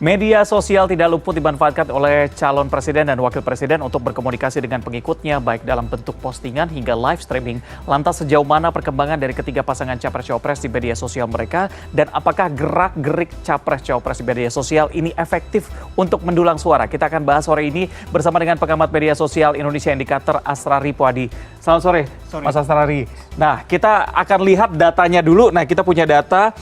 Media sosial tidak luput dimanfaatkan oleh calon presiden dan wakil presiden untuk berkomunikasi dengan pengikutnya baik dalam bentuk postingan hingga live streaming. Lantas sejauh mana perkembangan dari ketiga pasangan capres-cawapres di media sosial mereka dan apakah gerak-gerik capres-cawapres di media sosial ini efektif untuk mendulang suara? Kita akan bahas sore ini bersama dengan pengamat media sosial Indonesia Indikator Asrari Puadi. Selamat sore, Mas Asrari. Nah, kita akan lihat datanya dulu. Nah, kita punya data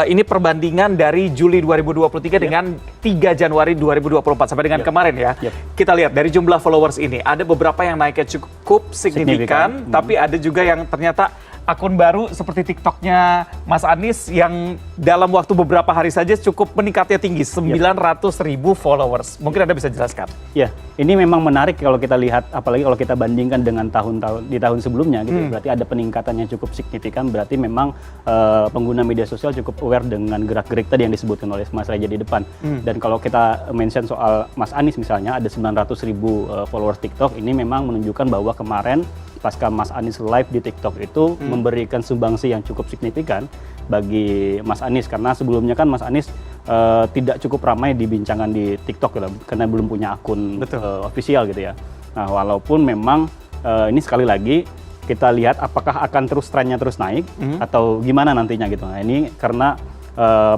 ini perbandingan dari Juli 2023 dengan 3 Januari 2024 sampai dengan kemarin ya. Kita lihat dari jumlah followers ini ada beberapa yang naiknya cukup signifikan. Tapi ada juga yang ternyata akun baru seperti TikToknya Mas Anies yang dalam waktu beberapa hari saja cukup meningkatnya tinggi, 900.000 followers. Mungkin Anda bisa jelaskan. Ya, ini memang menarik kalau kita lihat, apalagi kalau kita bandingkan dengan tahun-tahun di tahun sebelumnya gitu. Berarti ada peningkatan yang cukup signifikan, berarti memang pengguna media sosial cukup aware dengan gerak-gerik tadi yang disebutkan oleh Mas Raja di depan. Dan kalau kita mention soal Mas Anies misalnya, ada 900.000 followers TikTok, ini memang menunjukkan bahwa kemarin pasca Mas Anies live di TikTok itu memberikan sumbangsi yang cukup signifikan bagi Mas Anies, karena sebelumnya kan Mas Anies tidak cukup ramai dibincangan di TikTok gitu, karena belum punya akun official gitu ya. Nah, walaupun memang ini sekali lagi kita lihat apakah akan terus trennya terus naik atau gimana nantinya gitu. Nah, ini karena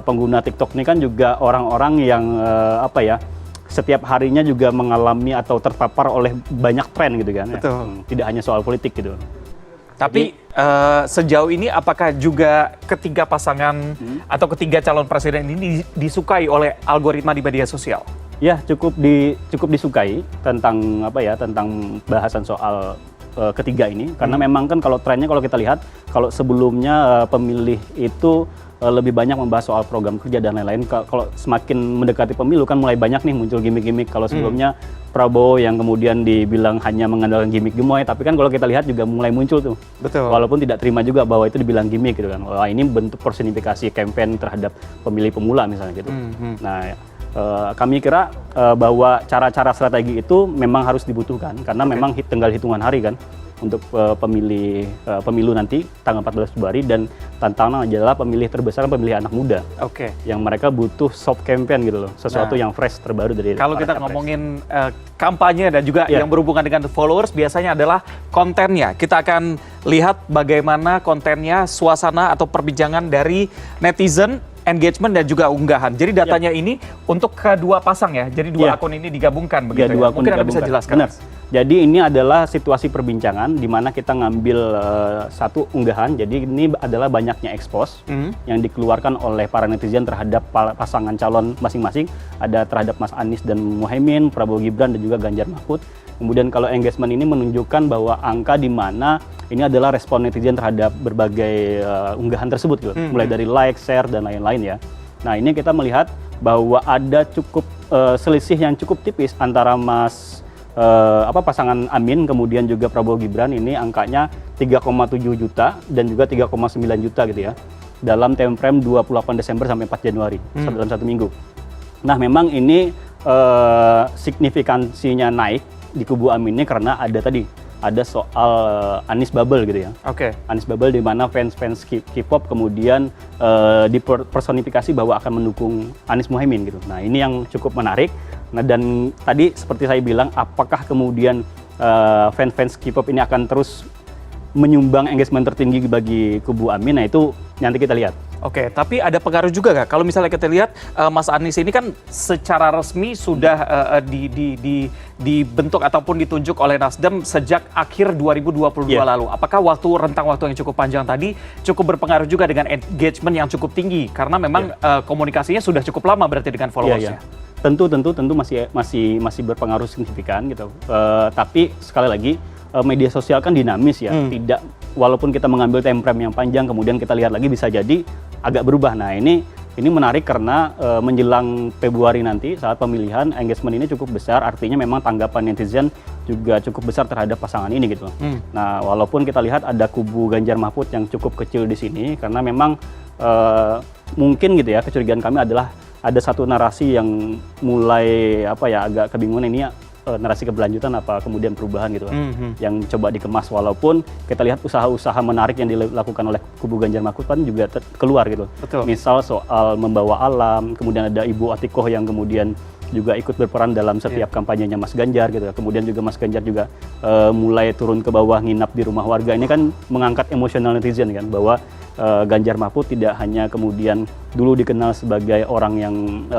pengguna TikTok ini kan juga orang-orang yang setiap harinya juga mengalami atau terpapar oleh banyak tren gitu kan. Betul. Tidak hanya soal politik gitu. Tapi sejauh ini apakah juga ketiga pasangan atau ketiga calon presiden ini disukai oleh algoritma di media sosial? Ya, cukup disukai tentang tentang bahasan soal ketiga ini, karena memang kan kalau trennya kalau kita lihat, kalau sebelumnya pemilih itu lebih banyak membahas soal program kerja dan lain-lain. Kalau semakin mendekati pemilu kan mulai banyak nih muncul gimmick-gimmick. Kalau sebelumnya Prabowo yang kemudian dibilang hanya mengandalkan gimmick gemoy, tapi kan kalau kita lihat juga mulai muncul tuh. Betul. Walaupun tidak terima juga bahwa itu dibilang gimmick gitu kan. Wah, ini bentuk personifikasi campaign terhadap pemilih pemula misalnya gitu. Nah, kami kira bahwa cara-cara strategi itu memang harus dibutuhkan karena memang tinggal hitungan hari kan untuk pemilu nanti tanggal 14 Februari, dan tantangan adalah pemilih terbesar pemilih anak muda. Yang mereka butuh soft campaign gitu loh, sesuatu yang fresh terbaru dari kalau kita ngomongin kampanye dan juga yang berhubungan dengan followers, biasanya adalah kontennya. Kita akan lihat bagaimana kontennya, suasana atau perbincangan dari netizen, engagement dan juga unggahan. Jadi datanya ini untuk kedua pasang ya. Jadi dua akun ini digabungkan begitu ya. Mungkin Anda bisa jelaskan. Benar. Jadi ini adalah situasi perbincangan di mana kita ngambil satu unggahan. Jadi ini adalah banyaknya expose yang dikeluarkan oleh para netizen terhadap pasangan calon masing-masing. Ada terhadap Mas Anies dan Muhaimin, Prabowo Gibran dan juga Ganjar Mahfud. Kemudian kalau engagement ini menunjukkan bahwa angka di mana ini adalah respon netizen terhadap berbagai unggahan tersebut gitu. Mulai dari like, share dan lain-lain ya. Nah, ini kita melihat bahwa ada cukup selisih yang cukup tipis antara pasangan Amin kemudian juga Prabowo Gibran. Ini angkanya 3,7 juta dan juga 3,9 juta gitu ya. Dalam time frame 28 Desember sampai 4 Januari dalam satu minggu. Nah, memang ini signifikansinya naik di kubu Amin ini karena ada soal Anies Bubble gitu ya. Anies Bubble di mana fans K-pop kemudian dipersonifikasi bahwa akan mendukung Anies Muhaimin gitu. Nah, ini yang cukup menarik. Nah, dan tadi seperti saya bilang, apakah kemudian fans K-pop ini akan terus menyumbang engagement tertinggi bagi kubu Amin? Nah, itu nanti kita lihat. Tapi ada pengaruh juga nggak? Kalau misalnya kita lihat Mas Anies ini kan secara resmi sudah dibentuk ataupun ditunjuk oleh Nasdem sejak akhir 2022 lalu. Apakah rentang waktu yang cukup panjang tadi cukup berpengaruh juga dengan engagement yang cukup tinggi? Karena memang komunikasinya sudah cukup lama berarti dengan followersnya. Tentu masih berpengaruh signifikan gitu. Tapi sekali lagi media sosial kan dinamis ya. Walaupun kita mengambil time frame yang panjang, kemudian kita lihat lagi bisa jadi agak berubah. Nah, ini menarik karena menjelang Februari nanti saat pemilihan, engagement ini cukup besar, artinya memang tanggapan netizen juga cukup besar terhadap pasangan ini gitu. Nah, walaupun kita lihat ada kubu Ganjar Mahfud yang cukup kecil di sini karena memang mungkin gitu ya, kecurigaan kami adalah ada satu narasi yang mulai agak kebingungan, ini narasi keberlanjutan apa kemudian perubahan gitu yang coba dikemas, walaupun kita lihat usaha-usaha menarik yang dilakukan oleh kubu Ganjar Mahfud kan juga keluar gitu. Betul. Misal soal membawa alam, kemudian ada Ibu Atikoh yang kemudian juga ikut berperan dalam setiap kampanyenya Mas Ganjar gitu. Kemudian juga Mas Ganjar juga mulai turun ke bawah nginap di rumah warga. Ini kan mengangkat emosional netizen kan, bahwa Ganjar Mahfud tidak hanya kemudian dulu dikenal sebagai orang yang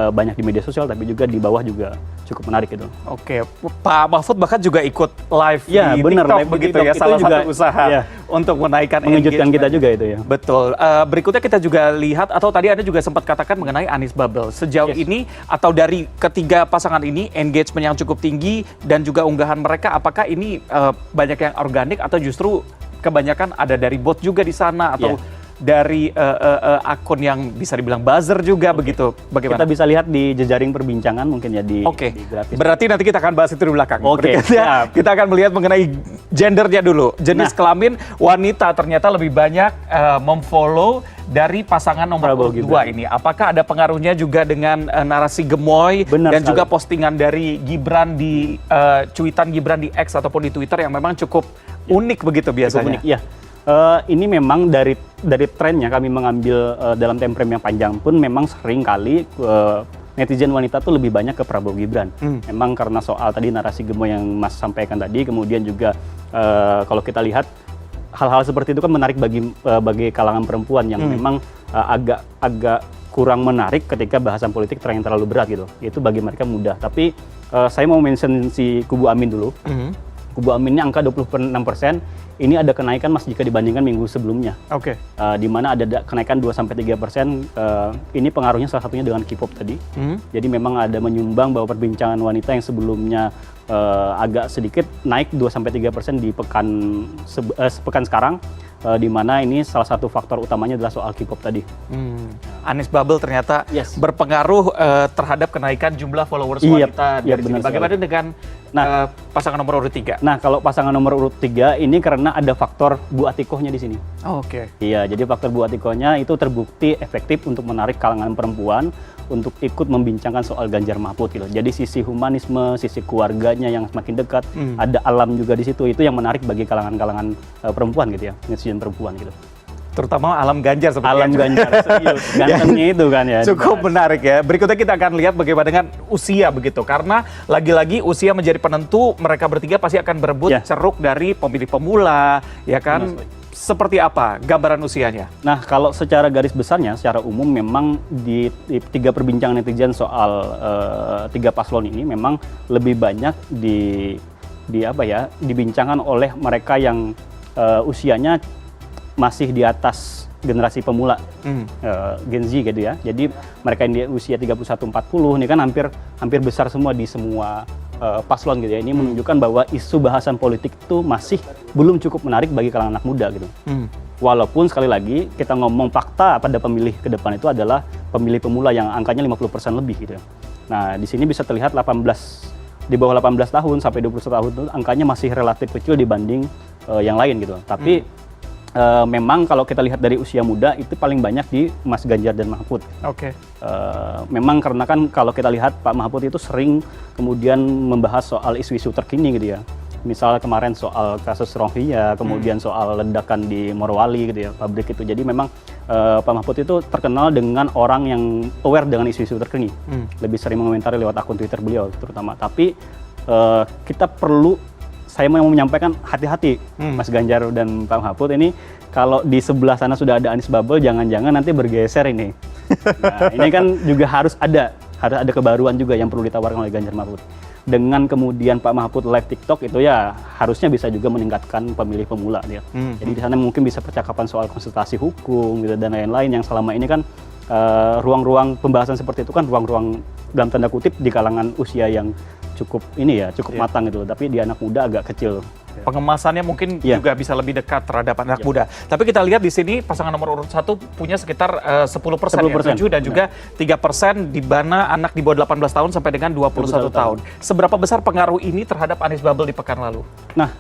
banyak di media sosial, tapi juga di bawah juga cukup menarik gitu. Oke, Pak Mahfud bahkan juga ikut live Ya, di benar, TikTok live di begitu TikTok ya, itu salah juga, satu usaha ya, untuk menaikkan mengejutkan kita engagement. juga itu ya. Betul. Berikutnya kita juga lihat, atau tadi Anda juga sempat katakan mengenai Anies Bubble. Sejauh ini, atau dari ketiga pasangan ini, engagement yang cukup tinggi dan juga unggahan mereka, apakah ini banyak yang organik atau justru kebanyakan ada dari bot juga di sana, atau dari akun yang bisa dibilang buzzer juga begitu? Bagaimana? Kita bisa lihat di jejaring perbincangan mungkin ya di grafis. Berarti nanti kita akan bahas itu di belakang. Oke, Berikutnya, kita akan melihat mengenai gendernya dulu. Jenis kelamin wanita ternyata lebih banyak memfollow dari pasangan nomor Prabowo 2 ini. Apakah ada pengaruhnya juga dengan narasi gemoy dan juga postingan dari Gibran di cuitan Gibran di X ataupun di Twitter yang memang cukup unik begitu biasanya? Cukup unik, ya. Ini memang dari trennya kami mengambil dalam time frame yang panjang pun memang sering kali netizen wanita tuh lebih banyak ke Prabowo Gibran. Memang karena soal tadi narasi gemoy yang Mas sampaikan tadi, kemudian juga kalau kita lihat hal-hal seperti itu kan menarik bagi kalangan perempuan yang memang agak kurang menarik ketika bahasan politik yang terlalu berat gitu. Itu bagi mereka mudah. Tapi saya mau mention si Kubu Amin dulu. Kubu Amin ini angka 26%. Ini ada kenaikan Mas jika dibandingkan minggu sebelumnya. Oke. Di mana ada kenaikan 2-3%. Ini pengaruhnya salah satunya dengan K-pop tadi. Jadi memang ada menyumbang bahwa perbincangan wanita yang sebelumnya agak sedikit naik 2-3% di sepekan sekarang. Di mana ini salah satu faktor utamanya adalah soal K-pop tadi. Anies Bubble ternyata berpengaruh terhadap kenaikan jumlah followers wanita dari sini. Bagaimana dengan pasangan nomor urut 3? Nah, kalau pasangan nomor urut 3 ini karena ada faktor Bu Atikohnya di sini. Oke. Iya, jadi faktor Bu Atikohnya itu terbukti efektif untuk menarik kalangan perempuan untuk ikut membincangkan soal Ganjar Mahfud gitu. Jadi sisi humanisme, sisi keluarganya yang semakin dekat, ada alam juga di situ. Itu yang menarik bagi kalangan-kalangan perempuan gitu ya, netizen perempuan gitu. Terutama alam Ganjar seperti Alam Ganjar, serius. Gantengnya itu kan ya. Cukup menarik ya. Berikutnya kita akan lihat bagaimana dengan usia begitu. Karena lagi-lagi usia menjadi penentu, mereka bertiga pasti akan berebut ceruk dari pemilih pemula, ya kan? Seperti apa gambaran usianya? Nah, kalau secara garis besarnya, secara umum memang di tiga perbincangan netizen soal tiga paslon ini memang lebih banyak dibincangkan oleh mereka yang usianya masih di atas generasi pemula, Gen Z gitu ya. Jadi mereka yang di usia 31-40 ini kan hampir besar semua di semua paslon gitu ya. Ini menunjukkan bahwa isu bahasan politik itu masih belum cukup menarik bagi kalangan anak muda gitu. Walaupun sekali lagi kita ngomong fakta pada pemilih ke depan itu adalah pemilih pemula yang angkanya 50% lebih gitu ya. Nah, di sini bisa terlihat di bawah 18 tahun sampai 21 tahun itu angkanya masih relatif kecil dibanding yang lain gitu. Tapi memang kalau kita lihat dari usia muda itu paling banyak di Mas Ganjar dan Mahfud. Oke. Memang karena kan kalau kita lihat Pak Mahfud itu sering kemudian membahas soal isu-isu terkini gitu ya. Misal kemarin soal kasus Rohingya, kemudian soal ledakan di Morowali gitu ya, pabrik itu. Jadi memang Pak Mahfud itu terkenal dengan orang yang aware dengan isu-isu terkini. Lebih sering mengomentari lewat akun Twitter beliau terutama. Tapi saya mau menyampaikan hati-hati Mas Ganjar dan Pak Mahfud ini, kalau di sebelah sana sudah ada Anies Bubble, jangan-jangan nanti bergeser ini. Nah, ini kan juga harus ada kebaruan juga yang perlu ditawarkan oleh Ganjar Mahfud. Dengan kemudian Pak Mahfud live TikTok itu ya harusnya bisa juga meningkatkan pemilih pemula dia. Jadi di sana mungkin bisa percakapan soal konsultasi hukum gitu, dan lain-lain yang selama ini kan ruang-ruang pembahasan seperti itu kan ruang-ruang dalam tanda kutip di kalangan usia yang cukup matang gitu, tapi di anak muda agak kecil. Pengemasannya mungkin juga bisa lebih dekat terhadap anak muda. Tapi kita lihat di sini pasangan nomor urut 1 punya sekitar 10%, 10%. Dan juga 3% di mana anak di bawah 18 tahun sampai dengan 21 tahun. Seberapa besar pengaruh ini terhadap Anies Bubble di pekan lalu? Nah,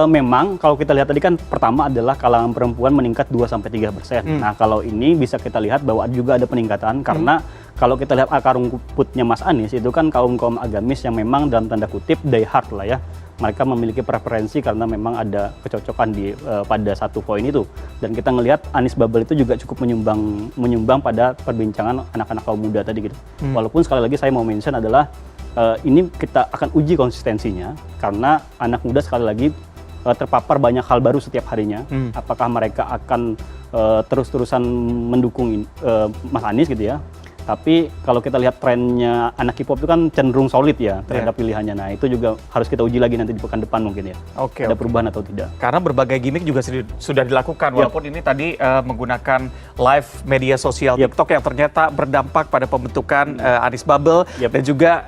memang kalau kita lihat tadi kan pertama adalah kalangan perempuan meningkat 2-3%. Nah, kalau ini bisa kita lihat bahwa juga ada peningkatan karena kalau kita lihat akar rumputnya Mas Anies itu kan kaum agamis yang memang dalam tanda kutip die hard lah ya. Mereka memiliki preferensi karena memang ada kecocokan pada satu poin itu. Dan kita ngelihat Anies Bubble itu juga cukup menyumbang pada perbincangan anak-anak kaum muda tadi gitu. Walaupun sekali lagi saya mau mention adalah ini kita akan uji konsistensinya karena anak muda sekali lagi terpapar banyak hal baru setiap harinya. Apakah mereka akan terus-terusan mendukung Mas Anies gitu ya. Tapi kalau kita lihat trennya anak K-pop itu kan cenderung solid ya terhadap pilihannya. Nah itu juga harus kita uji lagi nanti di pekan depan mungkin ya. Ada perubahan atau tidak. Karena berbagai gimmick juga sudah dilakukan. Walaupun ini tadi menggunakan live media sosial TikTok yang ternyata berdampak pada pembentukan Anies Bubble. Dan juga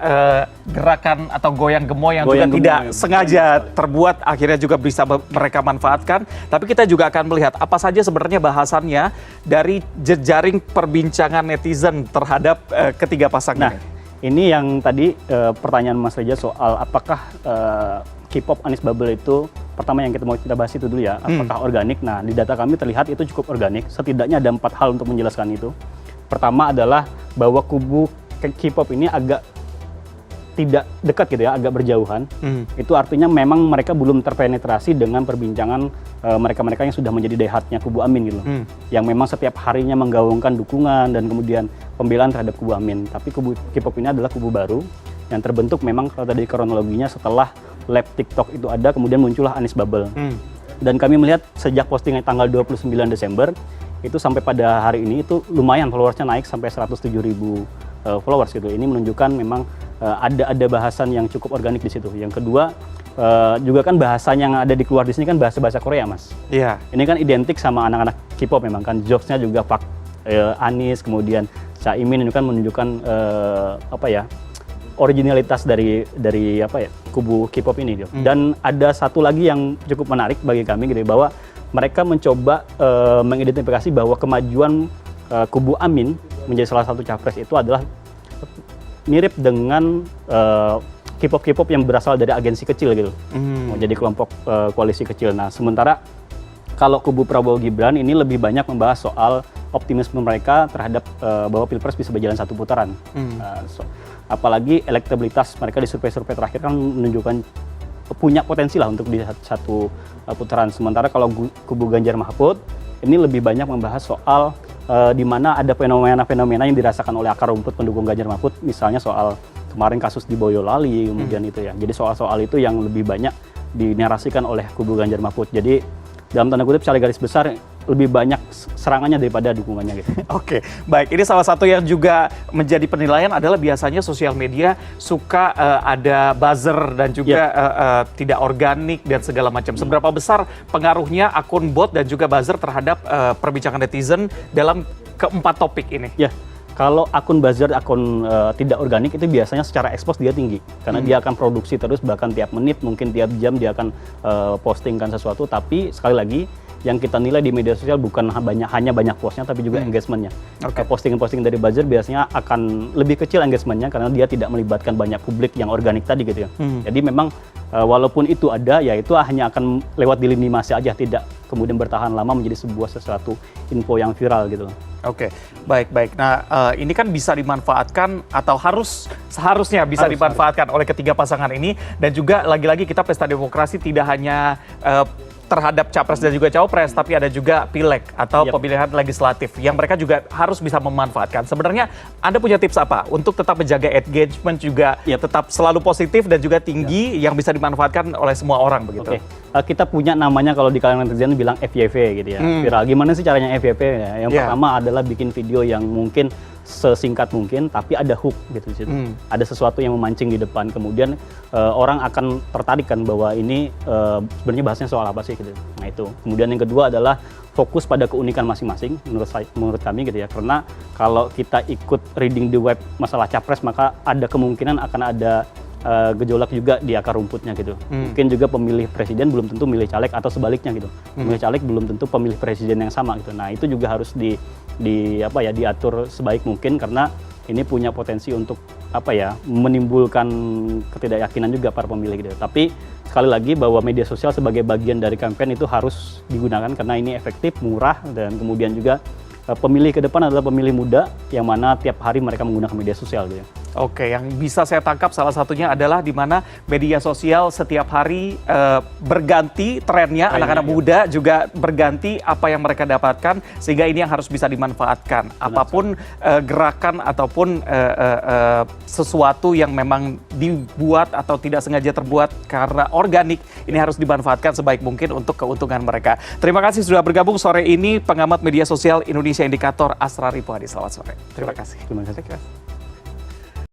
gerakan atau goyang-gemoy yang juga tidak sengaja terbuat akhirnya juga bisa mereka manfaatkan. Tapi kita juga akan melihat apa saja sebenarnya bahasannya dari jejaring perbincangan netizen terhadap ketiga pasangan. Nah, ini yang tadi pertanyaan Mas Reja soal apakah K-pop Anies Bubble itu pertama yang kita bahas itu dulu ya, apakah organik? Nah, di data kami terlihat itu cukup organik. Setidaknya ada 4 hal untuk menjelaskan itu. Pertama adalah bahwa kubu K-pop ini agak tidak dekat gitu ya, agak berjauhan. Itu artinya memang mereka belum terpenetrasi dengan perbincangan mereka-mereka yang sudah menjadi die-hardnya kubu Amin gitu. Yang memang setiap harinya menggaungkan dukungan dan kemudian pembelaan terhadap kubu Amin. Tapi kubu K-pop ini adalah kubu baru yang terbentuk memang kalau tadi kronologinya setelah lab TikTok itu ada, kemudian muncullah Anies Bubble. Dan kami melihat sejak postingan tanggal 29 Desember itu sampai pada hari ini itu lumayan followersnya naik sampai 107.000 followers gitu. Ini menunjukkan memang ada bahasan yang cukup organik di situ. Yang kedua juga kan bahasanya yang ada di keluar di sini kan bahasa Korea, Mas. Iya. Ini kan identik sama anak-anak K-pop memang kan, jokesnya juga Pak Anies, kemudian Caimin ini kan menunjukkan originalitas dari kubu K-pop ini gitu. Dan ada satu lagi yang cukup menarik bagi kami gitu bahwa mereka mencoba mengidentifikasi bahwa kemajuan kubu Amin menjadi salah satu capres itu adalah mirip dengan K-pop yang berasal dari agensi kecil gitu, mau jadi kelompok koalisi kecil. Nah, sementara kalau kubu Prabowo Gibran ini lebih banyak membahas soal optimisme mereka terhadap bahwa Pilpres bisa berjalan satu putaran. Apalagi elektabilitas mereka di survei-survei terakhir kan menunjukkan punya potensi lah untuk di satu putaran. Sementara kalau kubu Ganjar Mahfud ini lebih banyak membahas soal di mana ada fenomena-fenomena yang dirasakan oleh akar rumput pendukung Ganjar Mahfud, misalnya soal kemarin kasus di Boyolali, kemudian itu ya. Jadi soal-soal itu yang lebih banyak dinarasikan oleh kubu Ganjar Mahfud. Jadi dalam tanda kutip secara garis besar lebih banyak serangannya daripada dukungannya gitu. Oke, baik. Ini salah satu yang juga menjadi penilaian adalah biasanya sosial media suka ada buzzer dan juga tidak organik dan segala macam. Seberapa besar pengaruhnya akun bot dan juga buzzer terhadap perbincangan netizen dalam keempat topik ini? Ya, kalau akun buzzer, akun tidak organik itu biasanya secara ekspos dia tinggi. Karena dia akan produksi terus, bahkan tiap menit, mungkin tiap jam dia akan postingkan sesuatu. Tapi sekali lagi, yang kita nilai di media sosial bukan hanya banyak postnya, tapi juga engagementnya. Postingan-postingan dari buzzer biasanya akan lebih kecil engagementnya karena dia tidak melibatkan banyak publik yang organik tadi gitu ya. Jadi memang walaupun itu ada, ya itu hanya akan lewat di lini masa aja, tidak kemudian bertahan lama menjadi sesuatu info yang viral gitu. Oke, baik. Nah, ini kan bisa dimanfaatkan atau seharusnya bisa dimanfaatkan oleh ketiga pasangan ini, dan juga lagi-lagi kita pesta demokrasi tidak hanya terhadap capres dan juga cawapres, tapi ada juga pileg atau pemilihan legislatif yang mereka juga harus bisa memanfaatkan. Sebenarnya Anda punya tips apa untuk tetap menjaga engagement juga tetap selalu positif dan juga tinggi yang bisa dimanfaatkan oleh semua orang begitu? Kita punya namanya kalau di kalangan netizen bilang FYP gitu ya, viral. Gimana sih caranya FYP ya? Yang pertama adalah bikin video yang mungkin sesingkat mungkin tapi ada hook gitu di situ. Ada sesuatu yang memancing di depan, kemudian orang akan tertarik kan bahwa ini sebenarnya bahasnya soal apa sih gitu. Nah itu. Kemudian yang kedua adalah fokus pada keunikan masing-masing menurut kami gitu ya. Karena kalau kita ikut reading di web masalah capres, maka ada kemungkinan akan ada gejolak juga di akar rumputnya gitu. Mungkin juga pemilih presiden belum tentu milih caleg atau sebaliknya gitu. Pemilih caleg belum tentu pemilih presiden yang sama gitu. Nah, itu juga harus diatur sebaik mungkin karena ini punya potensi untuk menimbulkan ketidakyakinan juga para pemilih gitu. Tapi sekali lagi bahwa media sosial sebagai bagian dari kampanye itu harus digunakan karena ini efektif, murah, dan kemudian juga pemilih ke depan adalah pemilih muda yang mana tiap hari mereka menggunakan media sosial gitu ya. Oke, yang bisa saya tangkap salah satunya adalah di mana media sosial setiap hari berganti trennya, anak-anak muda juga berganti apa yang mereka dapatkan, sehingga ini yang harus bisa dimanfaatkan. Apapun gerakan ataupun sesuatu yang memang dibuat atau tidak sengaja terbuat karena organik, ini harus dimanfaatkan sebaik mungkin untuk keuntungan mereka. Terima kasih sudah bergabung sore ini pengamat media sosial Indonesia Indikator Asrari Puhadi. Selamat sore. Terima kasih. Terima kasih.